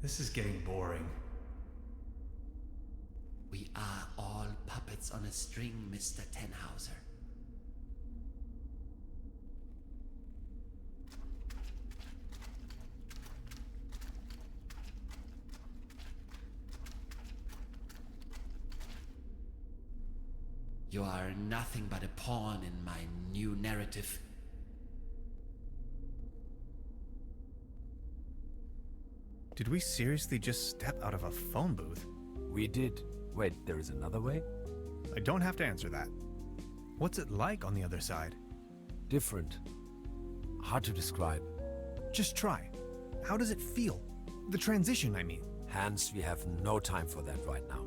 This is getting boring. We are all puppets on a string, Mr. Tenhauser. You are nothing but a pawn in my new narrative. Did we seriously just step out of a phone booth? We did. Wait, there is another way? I don't have to answer that. What's it like on the other side? Different. Hard to describe. Just try. How does it feel? The transition, I mean. Hans, we have no time for that right now.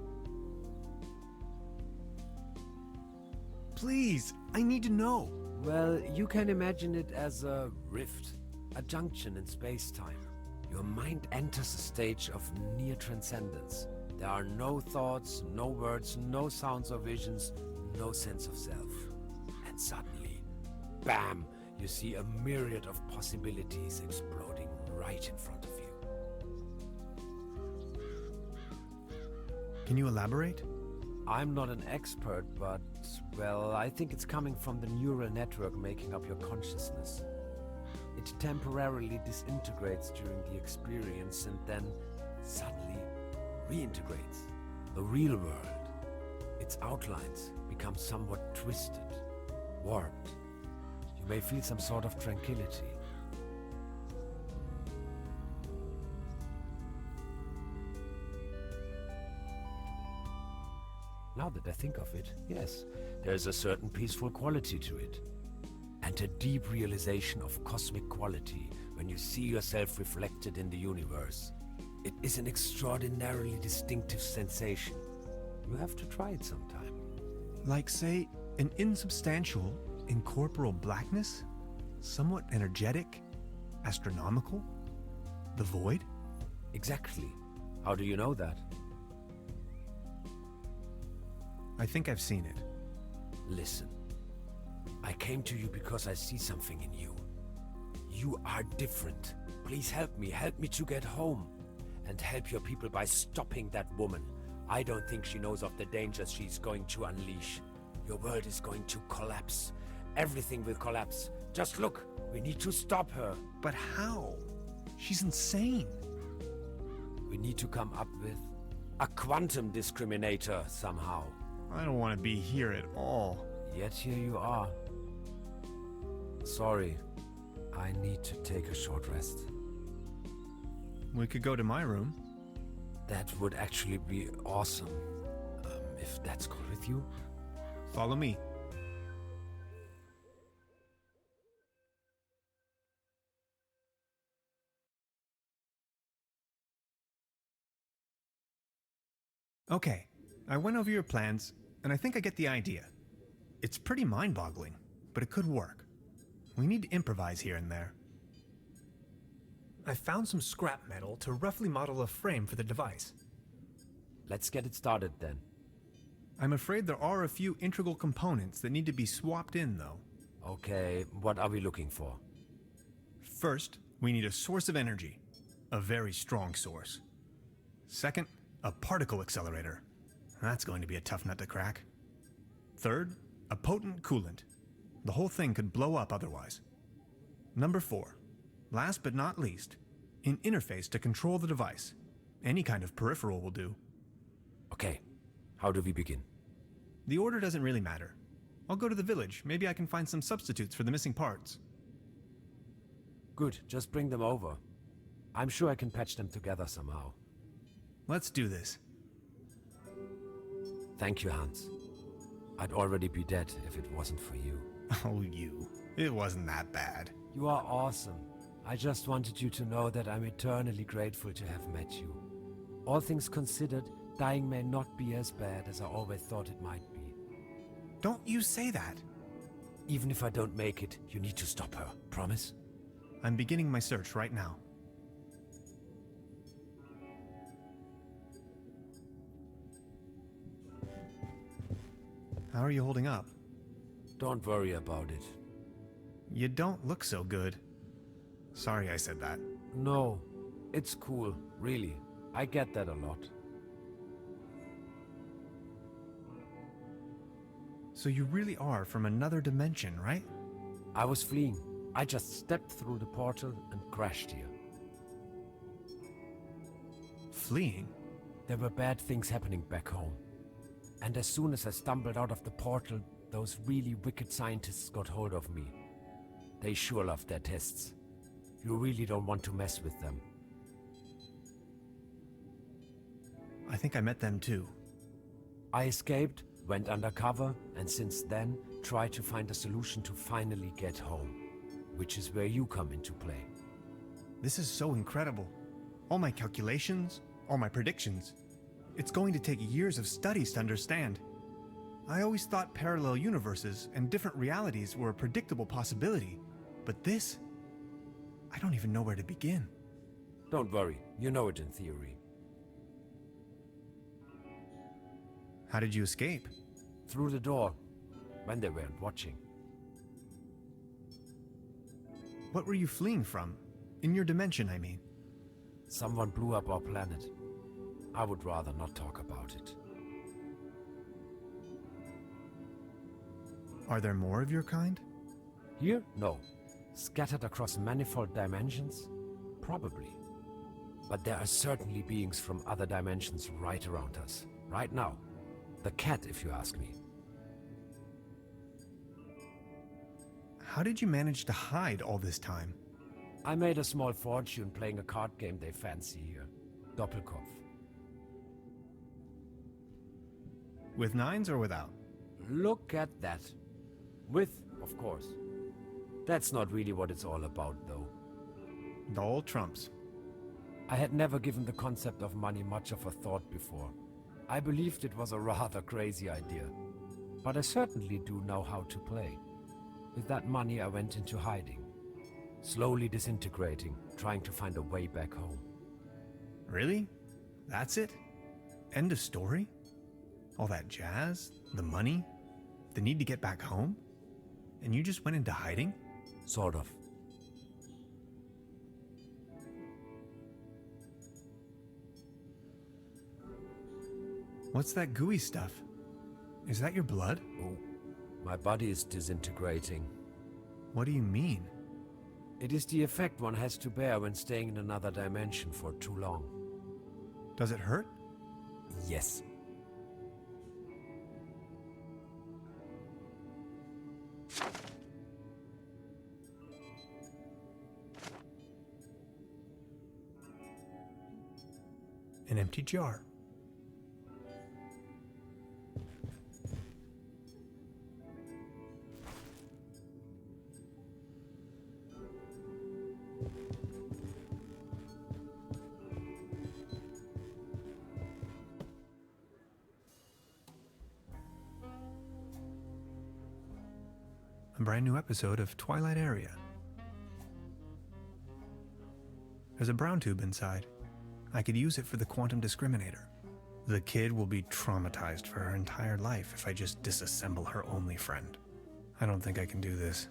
Please, I need to know. Well, you can imagine it as a rift, a junction in space-time. Your mind enters a stage of near transcendence. There are no thoughts, no words, no sounds or visions, no sense of self. And suddenly, bam, you see a myriad of possibilities exploding right in front of you. Can you elaborate? I'm not an expert, but, well, I think it's coming from the neural network making up your consciousness. It temporarily disintegrates during the experience and then suddenly reintegrates. The real world, its outlines become somewhat twisted, warped. You may feel some sort of tranquility. Now that I think of it, yes, there's a certain peaceful quality to it. And a deep realization of cosmic quality when you see yourself reflected in the universe. It is an extraordinarily distinctive sensation. You have to try it sometime. Like, say, an insubstantial, incorporeal blackness? Somewhat energetic? Astronomical? The void? Exactly. How do you know that? I think I've seen it. Listen. I came to you because I see something in you. You are different. Please help me to get home. And help your people by stopping that woman. I don't think she knows of the dangers she's going to unleash. Your world is going to collapse. Everything will collapse. Just look, we need to stop her. But how? She's insane. We need to come up with a quantum discriminator somehow. I don't want to be here at all. Yet here you are. Sorry, I need to take a short rest. We could go to my room. That would actually be awesome. If that's cool with you. Follow me. Okay, I went over your plans, and I think I get the idea. It's pretty mind-boggling, but it could work. We need to improvise here and there. I found some scrap metal to roughly model a frame for the device. Let's get it started then. I'm afraid there are a few integral components that need to be swapped in, though. Okay, what are we looking for? First, we need a source of energy. A very strong source. Second, a particle accelerator. That's going to be a tough nut to crack. Third, a potent coolant. The whole thing could blow up otherwise. Number 4, last but not least, an interface to control the device. Any kind of peripheral will do. Okay, how do we begin? The order doesn't really matter. I'll go to the village. Maybe I can find some substitutes for the missing parts. Good, just bring them over. I'm sure I can patch them together somehow. Let's do this. Thank you, Hans. I'd already be dead if it wasn't for you. Oh, you. It wasn't that bad. You are awesome. I just wanted you to know that I'm eternally grateful to have met you. All things considered, dying may not be as bad as I always thought it might be. Don't you say that. Even if I don't make it, you need to stop her. Promise? I'm beginning my search right now. How are you holding up? Don't worry about it. You don't look so good. Sorry I said that. No, it's cool, really. I get that a lot. So you really are from another dimension, right? I was fleeing. I just stepped through the portal and crashed here. Fleeing? There were bad things happening back home. And as soon as I stumbled out of the portal, those really wicked scientists got hold of me. They sure love their tests. You really don't want to mess with them. I think I met them too. I escaped, went undercover, and since then, tried to find a solution to finally get home. Which is where you come into play. This is so incredible. All my calculations, all my predictions. It's going to take years of studies to understand. I always thought parallel universes and different realities were a predictable possibility. But this? I don't even know where to begin. Don't worry, you know it in theory. How did you escape? Through the door, when they weren't watching. What were you fleeing from? In your dimension, I mean. Someone blew up our planet. I would rather not talk about it. Are there more of your kind? Here? No. Scattered across manifold dimensions? Probably. But there are certainly beings from other dimensions right around us. Right now. The cat, if you ask me. How did you manage to hide all this time? I made a small fortune playing a card game they fancy here. Doppelkopf. With nines or without? Look at that. With, of course. That's not really what it's all about, though. All trumps. I had never given the concept of money much of a thought before. I believed it was a rather crazy idea. But I certainly do know how to play. With that money, I went into hiding. Slowly disintegrating, trying to find a way back home. Really? That's it? End of story? All that jazz? The money? The need to get back home? And you just went into hiding? Sort of. What's that gooey stuff? Is that your blood? Oh, my body is disintegrating. What do you mean? It is the effect one has to bear when staying in another dimension for too long. Does it hurt? Yes. An empty jar. A brand new episode of Twilight Area. There's a brown tube inside. I could use it for the quantum discriminator. The kid will be traumatized for her entire life if I just disassemble her only friend. I don't think I can do this.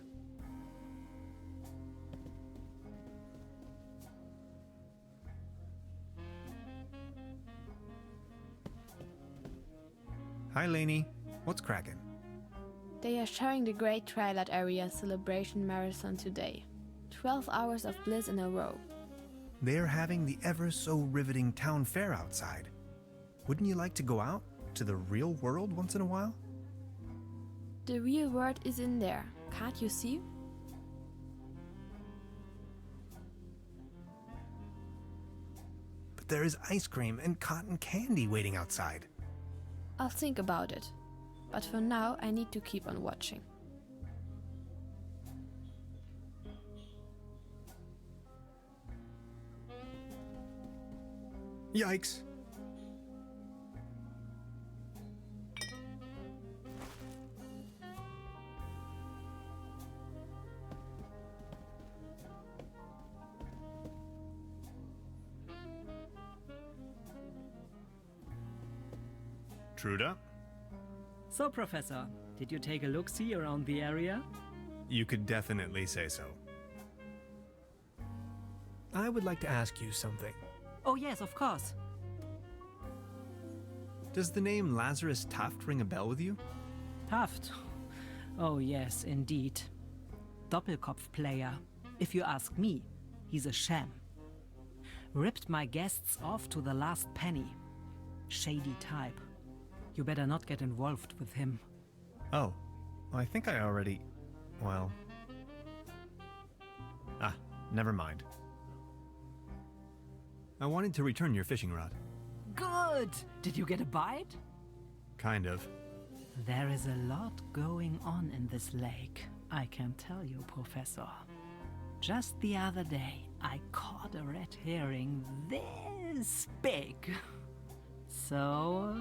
Hi, Lainey. What's cracking? They are showing the Great Twilight Area Celebration Marathon today. 12 hours of bliss in a row. They're having the ever so riveting town fair outside. Wouldn't you like to go out to the real world once in a while? The real world is in there, can't you see? But there is ice cream and cotton candy waiting outside. I'll think about it. But for now, I need to keep on watching. Yikes. Truda? So, Professor, did you take a look-see around the area? You could definitely say so. I would like to ask you something. Oh yes, of course. Does the name Lazarus Taft ring a bell with you? Taft. Oh, yes, indeed. Doppelkopf player. If you ask me, he's a sham. Ripped my guests off to the last penny. Shady type. You better not get involved with him. Oh, I think I already... well... never mind. I wanted to return your fishing rod. Good! Did you get a bite? Kind of. There is a lot going on in this lake, I can tell you, Professor. Just the other day, I caught a red herring this big. So,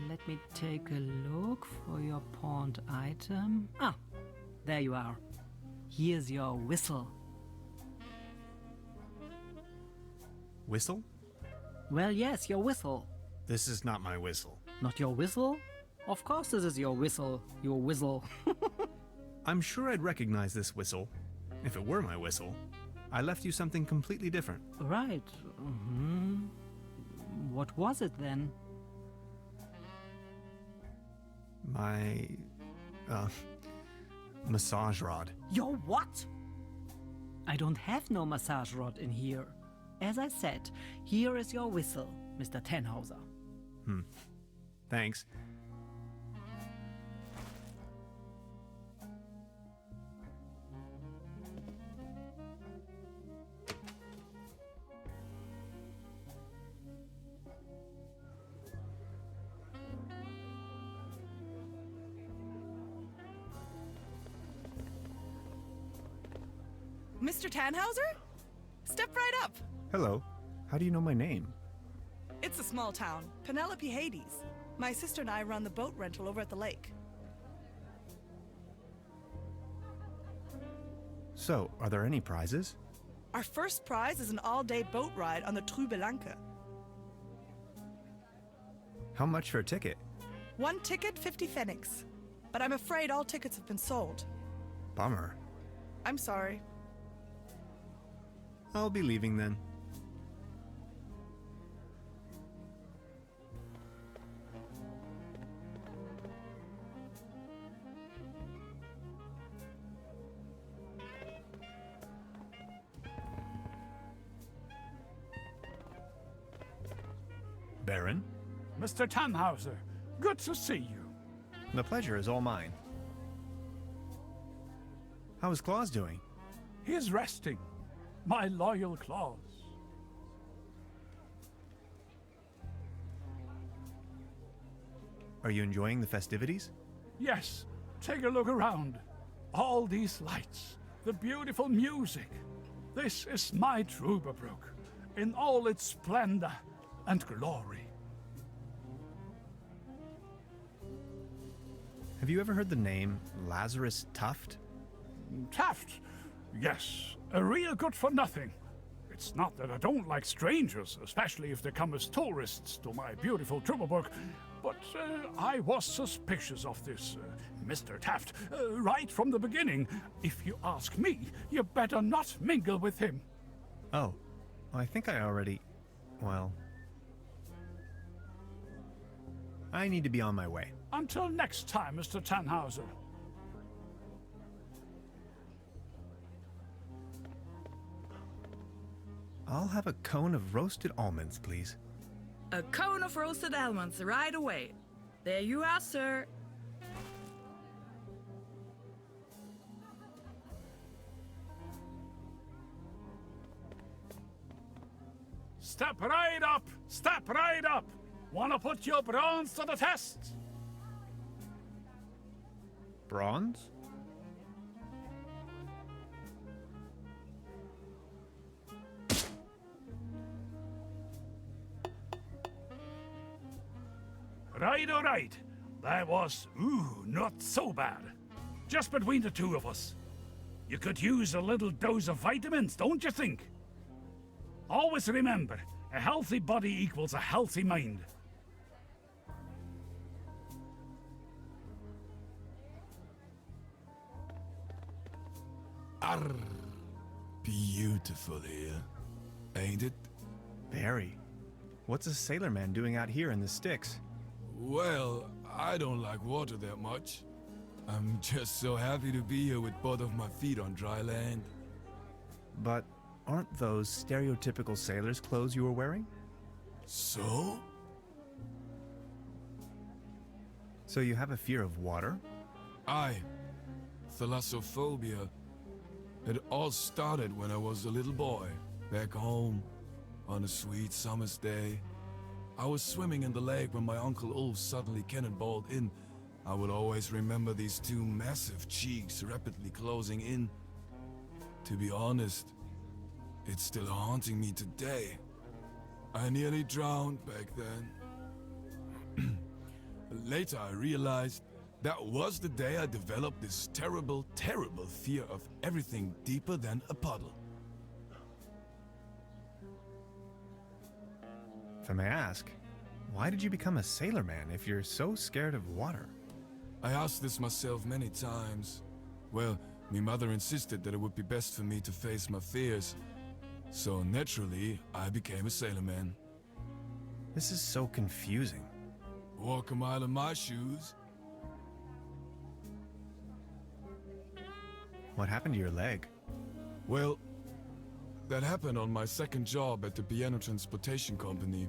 let me take a look for your pawned item. Ah, there you are. Here's your whistle. Whistle? Well, yes, your whistle. This is not my whistle. Not your whistle? Of course this is your whistle, your whistle. I'm sure I'd recognize this whistle if it were my whistle. I left you something completely different. Right. What was it then? My... massage rod. Your what? I don't have no massage rod in here. As I said, here is your whistle, Mr. Tannhauser. Thanks. Mr. Tannhauser? Step right up. Hello. How do you know my name? It's a small town, Penelope Hades. My sister and I run the boat rental over at the lake. So, are there any prizes? Our first prize is an all-day boat ride on the Trüberbrook. How much for a ticket? One ticket, 50 pfennigs. But I'm afraid all tickets have been sold. Bummer. I'm sorry. I'll be leaving then. Baron? Mr. Tannhauser, good to see you. The pleasure is all mine. How is Claus doing? He's resting. My loyal Claus. Are you enjoying the festivities? Yes, take a look around. All these lights, the beautiful music. This is my Trüberbrook, in all its splendor and glory. Have you ever heard the name Lazarus Taft? Taft, yes, a real good for nothing. It's not that I don't like strangers, especially if they come as tourists to my beautiful Trüberbrook, but I was suspicious of this Mr. Taft right from the beginning. If you ask me, you better not mingle with him. Oh, I think I already... well... I need to be on my way. Until next time, Mr. Tannhauser. I'll have a cone of roasted almonds, please. A cone of roasted almonds right away. There you are, sir. Step right up! Step right up! Wanna put your bronze to the test? Bronze? Right, all right. That was, not so bad. Just between the two of us. You could use a little dose of vitamins, don't you think? Always remember, a healthy body equals a healthy mind. Arr, beautiful here, ain't it? Very. What's a sailor man doing out here in the sticks? Well, I don't like water that much. I'm just so happy to be here with both of my feet on dry land. But aren't those stereotypical sailor's clothes you were wearing? So? So you have a fear of water? Aye. Thalassophobia. It all started when I was a little boy, back home, on a sweet summer's day. I was swimming in the lake when my Uncle Ulf suddenly cannonballed in. I would always remember these two massive cheeks rapidly closing in. To be honest, it's still haunting me today. I nearly drowned back then. Later I realized that was the day I developed this terrible, terrible fear of everything deeper than a puddle. If I may ask, why did you become a sailorman if you're so scared of water? I asked this myself many times. Well, my mother insisted that it would be best for me to face my fears. So naturally, I became a sailorman. This is so confusing. Walk a mile in my shoes. What happened to your leg? Well, that happened on my second job at the piano transportation company.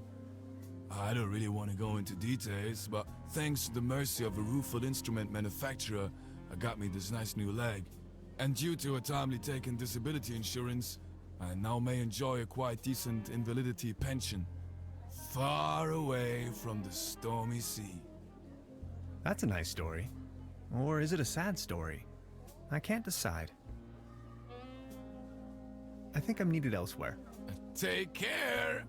I don't really want to go into details, but thanks to the mercy of a rueful instrument manufacturer, I got me this nice new leg. And due to a timely taken disability insurance, I now may enjoy a quite decent invalidity pension. Far away from the stormy sea. That's a nice story. Or is it a sad story? I can't decide. I think I'm needed elsewhere. Take care!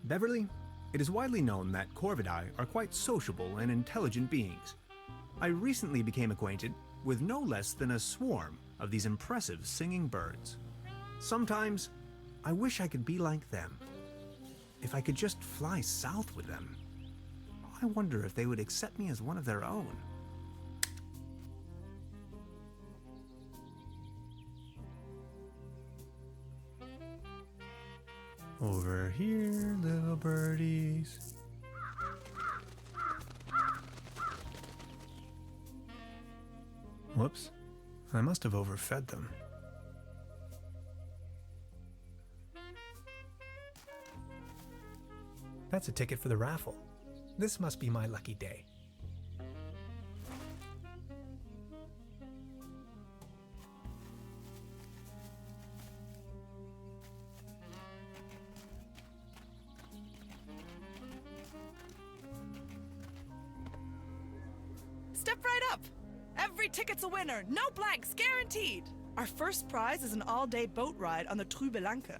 Beverly, it is widely known that Corvidae are quite sociable and intelligent beings. I recently became acquainted with no less than a swarm of these impressive singing birds. Sometimes, I wish I could be like them. If I could just fly south with them. I wonder if they would accept me as one of their own. Over here, little birdies. Whoops. I must have overfed them. That's a ticket for the raffle. This must be my lucky day. Step right up. Every ticket's a winner. No blanks, guaranteed. Our first prize is an all-day boat ride on the Trüberbrook.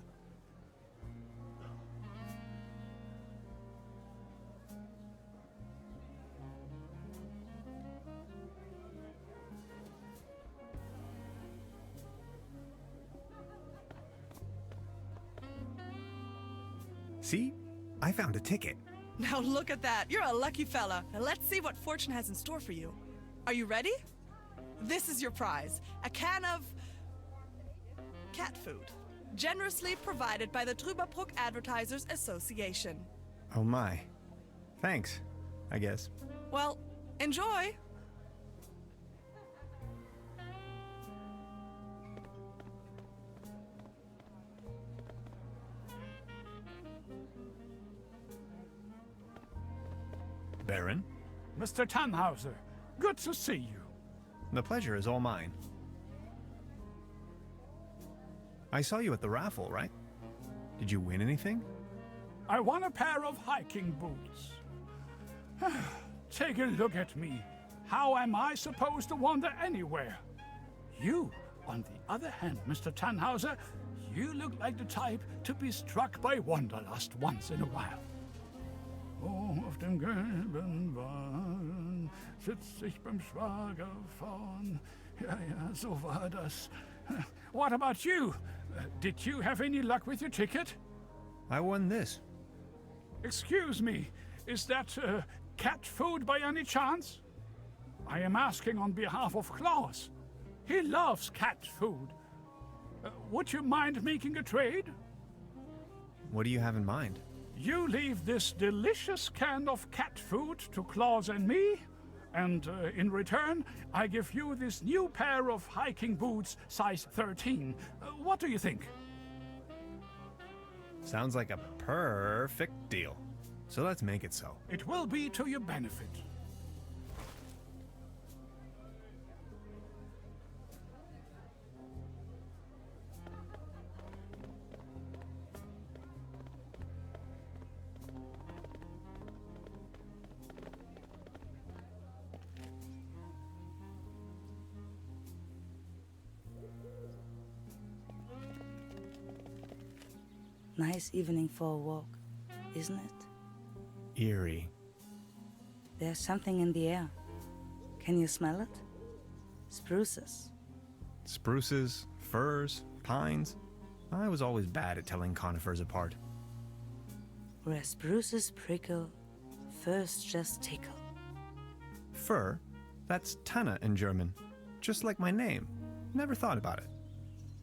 See? I found a ticket. Now look at that. You're a lucky fella. And let's see what fortune has in store for you. Are you ready? This is your prize. A can of cat food. Generously provided by the Trüberbrook Advertisers Association. Oh my. Thanks, I guess. Well, enjoy. Baron, Mr. Tannhauser, good to see you. the pleasure is all mine. I saw you at the raffle, right? Did you win anything? I want a pair of hiking boots. Take a look at me. How am I supposed to wander anywhere? You, on the other hand, Mr. Tannhauser, you look like the type to be struck by wanderlust once in a while. Oh, auf dem gelben Wagen sitzt ich beim Schwager vorn. Ja, so war das. What about you? Did you have any luck with your ticket? I won this. Excuse me, is that cat food by any chance? I am asking on behalf of Klaus. He loves cat food. Would you mind making a trade? What do you have in mind? You leave this delicious can of cat food to Klaus and me, and in return, I give you this new pair of hiking boots, size 13. What do you think? Sounds like a perfect deal. So let's make it so. It will be to your benefit. Nice evening for a walk, isn't it? Eerie. There's something in the air. Can you smell it? Spruces. Spruces, firs, pines. I was always bad at telling conifers apart. Where spruces prickle, firs just tickle. Fir? That's Tanne in German. Just like my name. Never thought about it.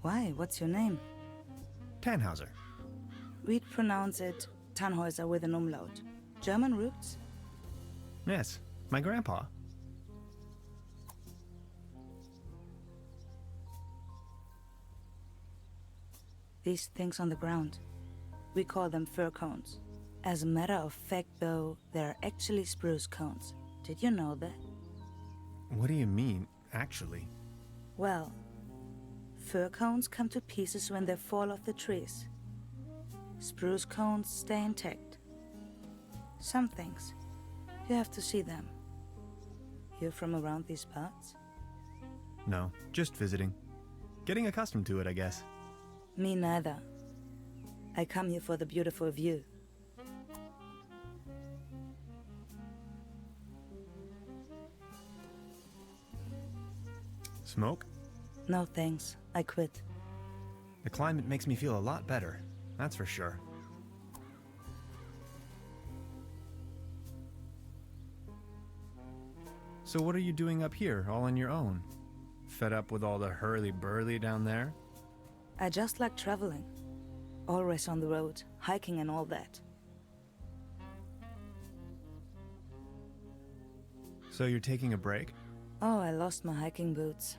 Why? What's your name? Tannhauser. We'd pronounce it Tannhäuser with an umlaut. German roots? Yes, my grandpa. These things on the ground. We call them fir cones. As a matter of fact, though, they're actually spruce cones. Did you know that? What do you mean, actually? Well, fir cones come to pieces when they fall off the trees. Spruce cones stay intact. Some things, you have to see them. You're from around these parts? No, just visiting. Getting accustomed to it, I guess. Me neither. I come here for the beautiful view. Smoke? No thanks, I quit. The climate makes me feel a lot better, that's for sure. So what are you doing up here, all on your own? Fed up with all the hurly-burly down there? I just like traveling. Always on the road, hiking and all that. So you're taking a break? Oh, I lost my hiking boots.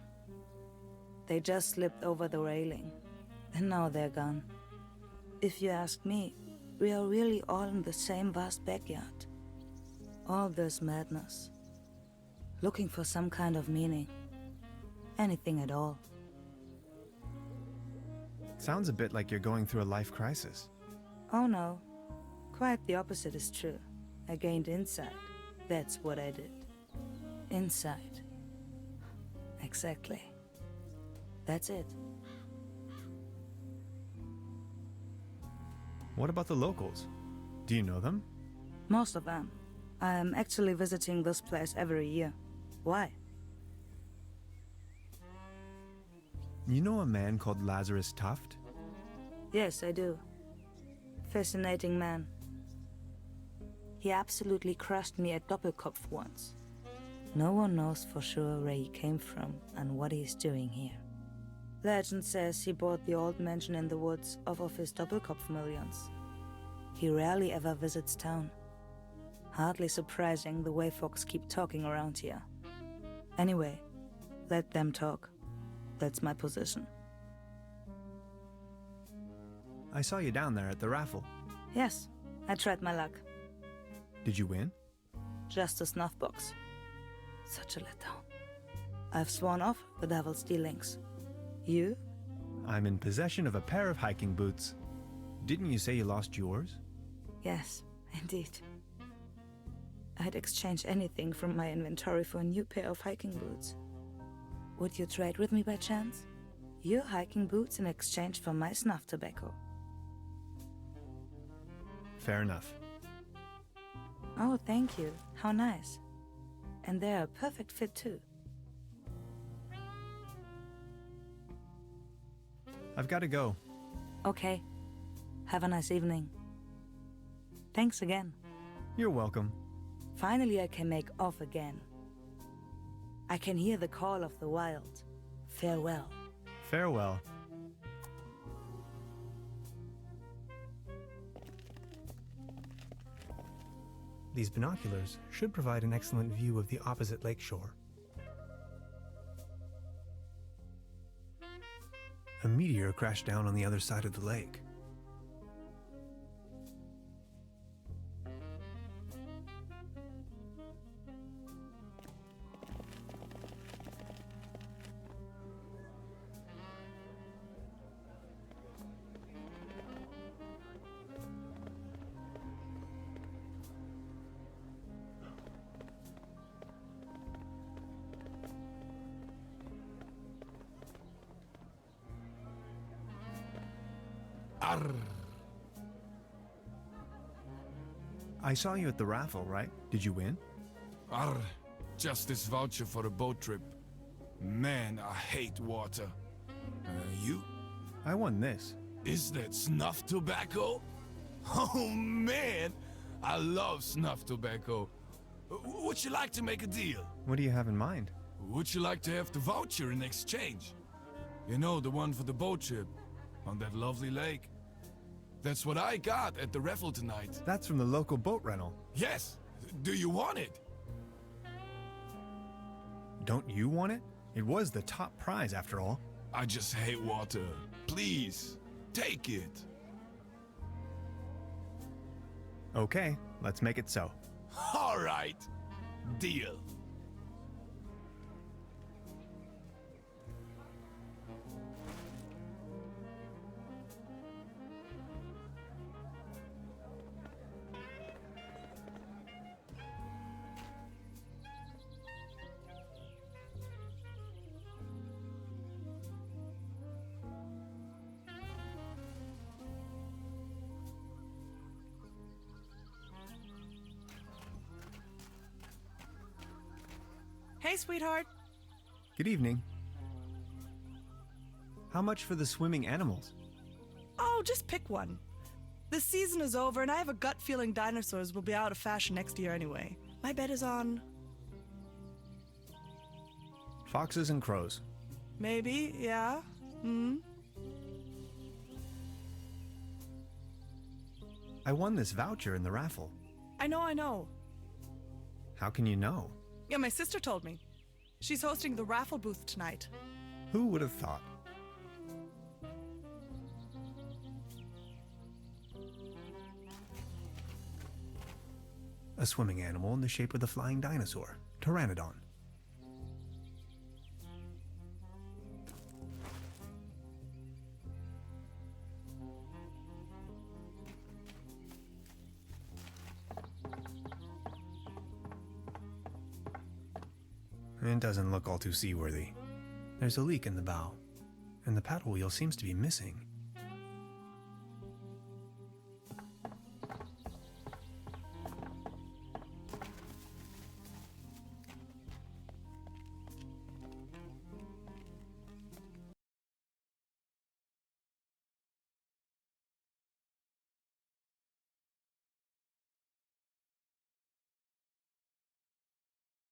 They just slipped over the railing, and now they're gone. If you ask me, we are really all in the same vast backyard. All this madness. Looking for some kind of meaning. Anything at all. Sounds a bit like you're going through a life crisis. Oh no. Quite the opposite is true. I gained insight. That's what I did. Insight. Exactly. That's it. What about the locals? Do you know them? Most of them. I am actually visiting this place every year. Why? You know a man called Lazarus Tuft? Yes, I do. Fascinating man. He absolutely crushed me at Doppelkopf once. No one knows for sure where he came from and what he's doing here. Legend says he bought the old mansion in the woods off of his Doppelkopf millions. He rarely ever visits town. Hardly surprising the way folks keep talking around here. Anyway, let them talk. That's my position. I saw you down there at the raffle. Yes, I tried my luck. Did you win? Just a snuff box. Such a letdown. I've sworn off the devil's dealings. You? I'm in possession of a pair of hiking boots. Didn't you say you lost yours? Yes, indeed. I'd exchange anything from my inventory for a new pair of hiking boots. Would you trade with me by chance? Your hiking boots in exchange for my snuff tobacco. Fair enough. Oh, thank you. How nice. And they're a perfect fit too. I've got to go. Okay. Have a nice evening. Thanks again. You're welcome. Finally I can make off again. I can hear the call of the wild. Farewell. Farewell. These binoculars should provide an excellent view of the opposite lakeshore. A meteor crashed down on the other side of the lake. Arr. I saw you at the raffle, right? Did you win? Arr. Just this voucher for a boat trip. Man, I hate water. You? I won this. Is that snuff tobacco? Oh man, I love snuff tobacco. Would you like to make a deal? What do you have in mind? Would you like to have the voucher in exchange? You know, the one for the boat trip on that lovely lake. That's what I got at the raffle tonight. That's from the local boat rental. Yes. Do you want it? Don't you want it? It was the top prize after all. I just hate water. Please, take it. Okay, let's make it so. All right. Deal. Hey, sweetheart. Good evening. How much for the swimming animals? Oh, just pick one. The season is over, and I have a gut feeling dinosaurs will be out of fashion next year anyway. My bet is on... Foxes and crows. maybe, yeah. I won this voucher in the raffle. I know. How can you know? Yeah, my sister told me. She's hosting the raffle booth tonight. Who would have thought? A swimming animal in the shape of the flying dinosaur, Pteranodon. It doesn't look all too seaworthy. There's a leak in the bow, and the paddle wheel seems to be missing.